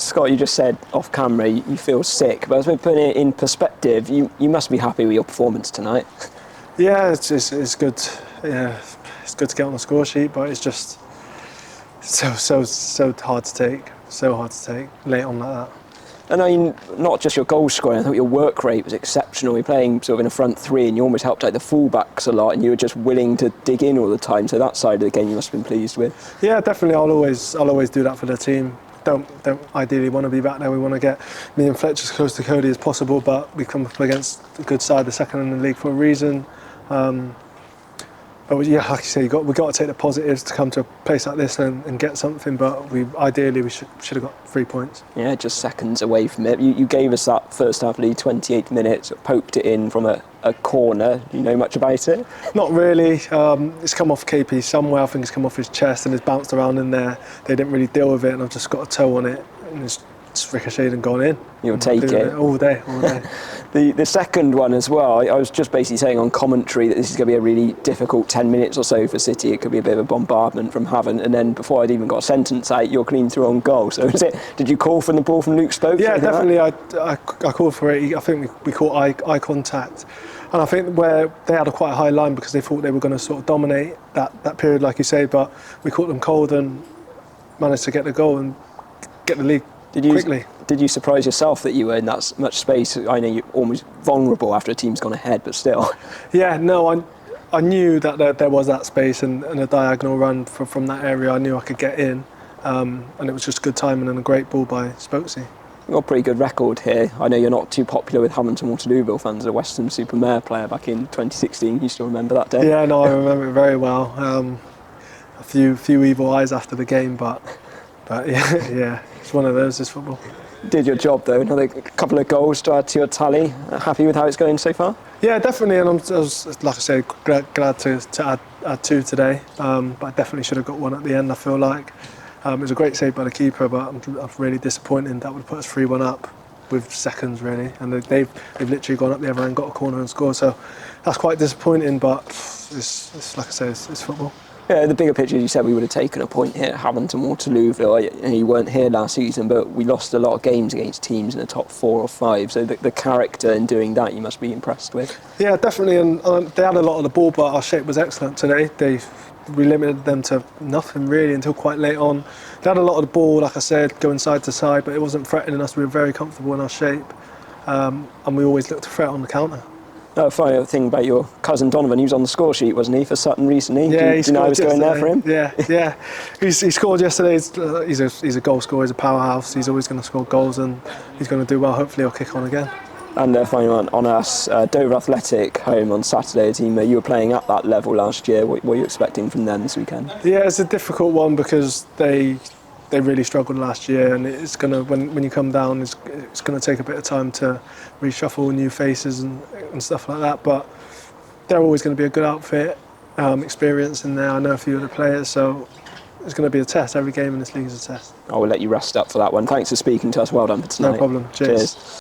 Scott, you just said off camera you feel sick, but as we're putting it in perspective, you must be happy with your performance tonight. Yeah, it's good. Yeah, it's good to get on the score sheet, but it's just so hard to take. So hard to take late on like that. And I mean, not just your goal scoring, I thought your work rate was exceptional. You're playing sort of in a front three and you almost helped out the full-backs a lot and you were just willing to dig in all the time. So that side of the game you must have been pleased with. Yeah, definitely. I'll always do that for the team. Don't ideally want to be back there. We want to get me and Fletcher as close to Cody as possible, but we come up against a good side, the second in the league for a reason. But yeah, like you say, we've got to take the positives to come to a place like this and get something. But ideally we should have got 3 points. Yeah, just seconds away from it. You gave us that first half lead, 28 minutes, poked it in from a corner. Do you know much about it? Not really. It's come off KP somewhere. I think it's come off his chest and it's bounced around in there. They didn't really deal with it, and I've just got a toe on it, and it's ricocheted and gone in. You'll take it all day. The second one as well, I was just basically saying on commentary that this is going to be a really difficult 10 minutes or so for City. It could be a bit of a bombardment from Havant, and then before I'd even got a sentence out, you're clean through on goal. So did you call from the ball from Luke Spoke? Yeah, definitely. I called for it. I think we caught eye contact, and I think where they had quite a high line because they thought they were going to sort of dominate that period, like you say, but we caught them cold and managed to get the goal and get the lead quickly. Did you surprise yourself that you were in that much space? I know you're almost vulnerable after a team's gone ahead, but still. Yeah, no, I knew that there was that space and a diagonal run from that area. I knew I could get in, and it was just good timing and a great ball by Spokesy. You've got a pretty good record here. I know you're not too popular with Havant Waterlooville fans. A Western Supermare player back in 2016. You still remember that day? Yeah, no, I remember it very well. A few evil eyes after the game, but yeah, it's one of those. It's football. Did your job though. Another couple of goals to add to your tally. Happy with how it's going so far? Yeah, definitely, and I was, like I said, glad to add 2 today. But I definitely should have got 1 at the end. I feel like it was a great save by the keeper, but I'm really disappointed. That would put us 3-1 up with seconds really, and they've literally gone up the other end, got a corner and scored. So that's quite disappointing. But it's like I say, it's football. Yeah, the bigger picture, you said we would have taken a point here at Havant Waterlooville. You weren't here last season, but we lost a lot of games against teams in the top 4 or 5. So the character in doing that, you must be impressed with. Yeah, definitely. And they had a lot of the ball, but our shape was excellent today. We limited them to nothing really until quite late on. They had a lot of the ball, like I said, going side to side, but it wasn't threatening us. We were very comfortable in our shape, and we always looked to threat on the counter. Funny thing about your cousin Donovan, he was on the score sheet, wasn't he, for Sutton recently? Yeah, do you know I was going there for him? Yeah. He scored yesterday. He's a goal scorer, he's a powerhouse. He's always going to score goals and he's going to do well. Hopefully he'll kick on again. And finally on us, Dover Athletic home on Saturday, a team you were playing at that level last year. What were you expecting from them this weekend? Yeah, it's a difficult one because they really struggled last year, and it's gonna when you come down, it's gonna take a bit of time to reshuffle new faces and stuff like that. But they're always going to be a good outfit, experience in there. I know a few of the players, so it's going to be a test. Every game in this league is a test. I will let you rest up for that one. Thanks for speaking to us. Well done for tonight. No problem. Cheers.